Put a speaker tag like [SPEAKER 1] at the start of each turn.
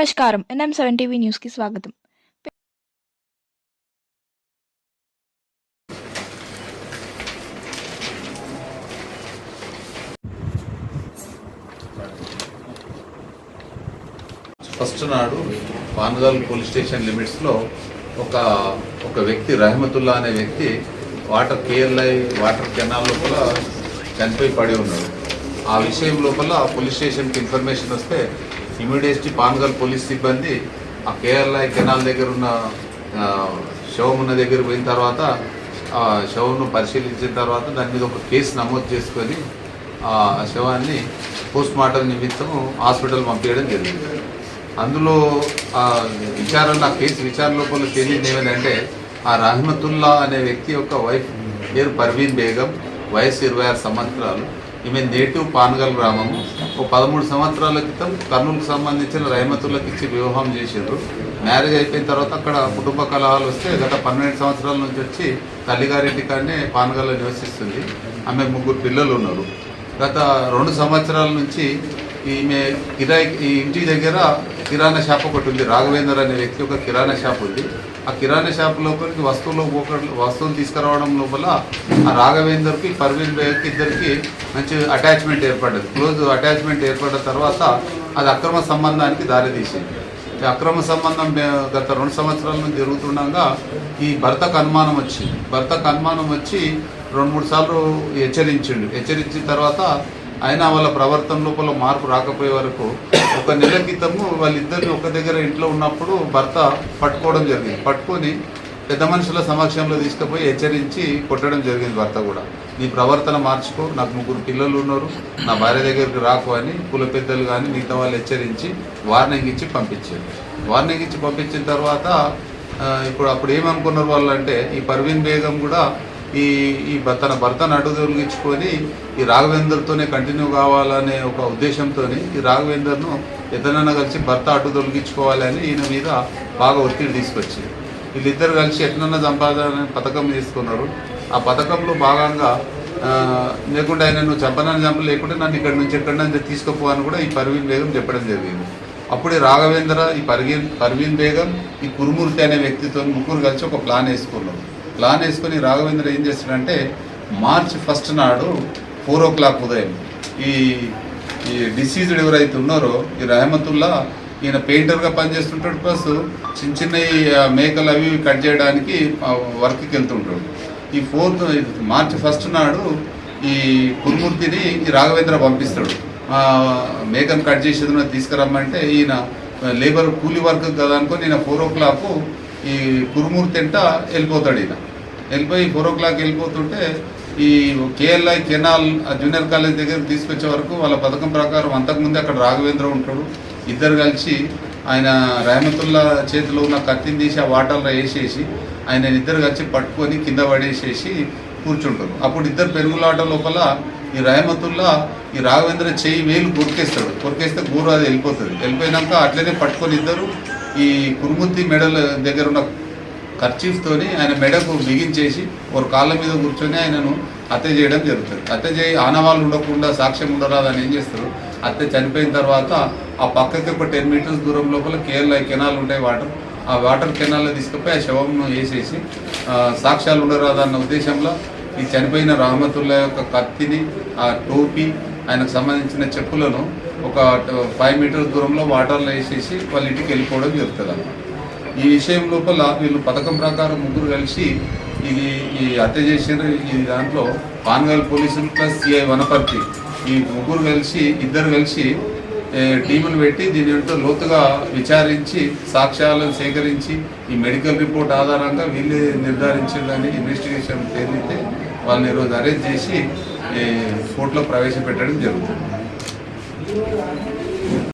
[SPEAKER 1] నమస్కారం. NM7 TV న్యూస్‌కి స్వాగతం.
[SPEAKER 2] ఫస్ట్ నాడు పాన్గల్ పోలీస్ స్టేషన్ లిమిట్స్లో ఒక వ్యక్తి రహమతుల్లా అనే వ్యక్తి వాటర్ కెనాల్ లోపల చనిపోయి పడి ఉన్నాడు. ఆ విషయం లోపల పోలీస్ స్టేషన్కి ఇన్ఫర్మేషన్ వస్తే ఇమీడియట్లీ పాన్గల్ పోలీస్ సిబ్బంది ఆ కేఎల్ఐ కెనాల్ దగ్గర ఉన్న శవం ఉన్న దగ్గర పోయిన తర్వాత ఆ శవంను పరిశీలించిన తర్వాత దాని మీద ఒక కేసు నమోదు చేసుకొని ఆ శవాన్ని పోస్ట్ మార్టం నిమిత్తం హాస్పిటల్ పంపించడం జరిగింది. అందులో ఆ కేసు విచారణ లోపల తేలింది ఏమిటంటే ఆ రహమతుల్లా అనే వ్యక్తి యొక్క వైఫ్ పేరు పర్వీన్ బేగం, వయసు 26 సంవత్సరాలు. ఈమె నేటివ్ పాన్గల్ గ్రామము. 13 సంవత్సరాల క్రితం కర్నూలుకు సంబంధించిన రహమతుల్లాకి ఇచ్చి వివాహం చేసారు. మ్యారేజ్ అయిపోయిన తర్వాత అక్కడ కుటుంబ కలహాలు వస్తే గత 12 సంవత్సరాల నుంచి వచ్చి తల్లిగారింటికాడనే పాన్గల్లో నివసిస్తుంది. ఆమె 3 పిల్లలు ఉన్నారు. గత 2 సంవత్సరాల నుంచి ఈమె ఈ ఇంటి దగ్గర కిరాణా షాప్ ఒకటి ఉంది. రాఘవేందర్ అనే వ్యక్తి ఒక కిరాణా షాప్ ఉంది. ఆ కిరాణా షాప్ లోపలికి వస్తువులు తీసుకురావడం లోపల ఆ రాఘవేందర్కి పర్వీన్ బేగ్కి ఇద్దరికి మంచి అటాచ్మెంట్ ఏర్పడ్డది. క్లోజ్ అటాచ్మెంట్ ఏర్పడిన తర్వాత అది అక్రమ సంబంధానికి దారితీసింది. ఈ అక్రమ సంబంధం గత 2 సంవత్సరాల నుంచి జరుగుతుండగా ఈ భర్తకు అనుమానం వచ్చి 2-3 సార్లు హెచ్చరించిన తర్వాత అయినా వాళ్ళ ప్రవర్తన లోపల మార్పు రాకపోయే వరకు 1 నెల క్రితము వాళ్ళిద్దరిని ఒక దగ్గర ఇంట్లో ఉన్నప్పుడు భర్త పట్టుకోవడం జరిగింది. పట్టుకొని పెద్ద మనుషుల సమక్షంలో తీసుకుపోయి హెచ్చరించి కొట్టడం జరిగింది. భర్త కూడా నీ ప్రవర్తన మార్చుకో, నాకు 3 పిల్లలు ఉన్నారు, నా భార్య దగ్గరికి రాకు అని కుల పెద్దలు కానీ మిగతా వాళ్ళు హెచ్చరించి వార్నింగ్ ఇచ్చి పంపించిన తర్వాత అప్పుడు ఏమనుకున్నారు వాళ్ళు అంటే ఈ పర్వీన్ బేగం కూడా తన భర్తను అడ్డు తొలగించుకొని ఈ రాఘవేందర్తోనే కంటిన్యూ కావాలనే ఒక ఉద్దేశంతో ఈ రాఘవేందర్ను ఎద్దనన్నా కలిసి భర్త అడ్డు తొలగించుకోవాలని ఈయన మీద బాగా ఒత్తిడి తీసుకొచ్చి వీళ్ళిద్దరు కలిసి ఎట్లన్నా సంపాదన పథకం తీసుకున్నారు. ఆ పథకంలో భాగంగా లేకుంటే ఆయన నువ్వు చంపనని లేకుంటే నన్ను ఇక్కడి నుంచి ఎక్కడన్నా తీసుకుపో అని కూడా ఈ పర్వీన్ బేగం చెప్పడం జరిగింది. అప్పుడే రాఘవేంద్ర, ఈ పర్వీన్ బేగం, ఈ కురుమూర్తి అనే వ్యక్తితో 3 కలిసి ఒక ప్లాన్ వేసుకొని రాఘవేంద్ర ఏం చేస్తాడంటే మార్చి 1 నాడు 4 o'clock ఉదయం ఈ డిసీజ్డ్ ఎవరైతే ఉన్నారో ఈ రహమతుల్లా ఈయన పెయింటర్గా పనిచేస్తుంటాడు. ప్లస్ చిన్న మేకలు అవి కట్ చేయడానికి వర్క్కి వెళ్తుంటాడు. ఈ మార్చి 1 నాడు ఈ కురుమూర్తిని ఈ రాఘవేంద్ర పంపిస్తాడు. మేకను కట్ చేసేది తీసుకురమ్మంటే ఈయన లేబర్ కూలీ వర్క్ కదా అనుకొని ఈయన 4 o'clock ఈ కురుమూర్తి ఎంట వెళ్ళిపోతాడు. వెళ్ళిపోయి 4 o'clock వెళ్ళిపోతుంటే ఈ కేఎల్ఐ కెనాల్ జూనియర్ కాలేజ్ దగ్గర తీసుకొచ్చే వరకు వాళ్ళ పథకం ప్రకారం అంతకుముందే అక్కడ రాఘవేంద్ర ఉంటాడు. ఇద్దరు కలిసి ఆయన రహమతుల్లా చేతిలో ఉన్న కత్తిని తీసి ఆ వాటర్లో వేసేసి ఆయన ఇద్దరు కలిసి పట్టుకొని కింద పడేసేసి కూర్చుంటారు. అప్పుడు ఇద్దరు పెరుగులాట లోపల ఈ రహమతుల్లా ఈ రాఘవేంద్ర వేలు కొరికేస్తే గూరు అది వెళ్ళిపోయినాక అట్లనే పట్టుకొని ఇద్దరు ఈ కురుమూర్తి మెడల దగ్గర ఉన్న కర్చీఫ్తోని ఆయన మెడకు బిగించేసి ఒక కాళ్ళ మీద కూర్చొని ఆయనను హత్య చేయడం జరుగుతుంది. హత్య చేయి ఆనవాళ్ళు ఉండకుండా సాక్ష్యం ఉండరాదని ఏం చేస్తారు, హత్య చనిపోయిన తర్వాత ఆ పక్కకి ఒక 10 meters దూరం లోపల కేఎల్ఐ కెనాల్ ఉంటాయి. ఆ వాటర్ కెనాల్లో తీసుకుపోయి ఆ శవంను వేసేసి సాక్ష్యాలు ఉండరాదన్న ఉద్దేశంలో ఈ చనిపోయిన రహమతుల్లా యొక్క కత్తిని, ఆ టోపీ, ఆయనకు సంబంధించిన చెప్పులను ఒక 5 meters దూరంలో వాటర్లో వేసేసి వాళ్ళ ఇంటికి వెళ్ళిపోవడం జరుగుతుంది. ఈ విషయం లోపల వీళ్ళు పథకం ప్రకారం 3 కలిసి ఈ హత్య చేసిన ఈ దాంట్లో పాన్గల్ పోలీసులు ప్లస్ సిఐ వనపర్తి ఈ 3 ఇద్దరు కలిసి టీములు పెట్టి దీని లోతుగా విచారించి సాక్ష్యాలను సేకరించి ఈ మెడికల్ రిపోర్ట్ ఆధారంగా వీళ్ళే నిర్ధారించిందని ఇన్వెస్టిగేషన్ తేలితే వాళ్ళని ఈరోజు అరెస్ట్ చేసి కోర్టులో ప్రవేశపెట్టడం జరుగుతుంది.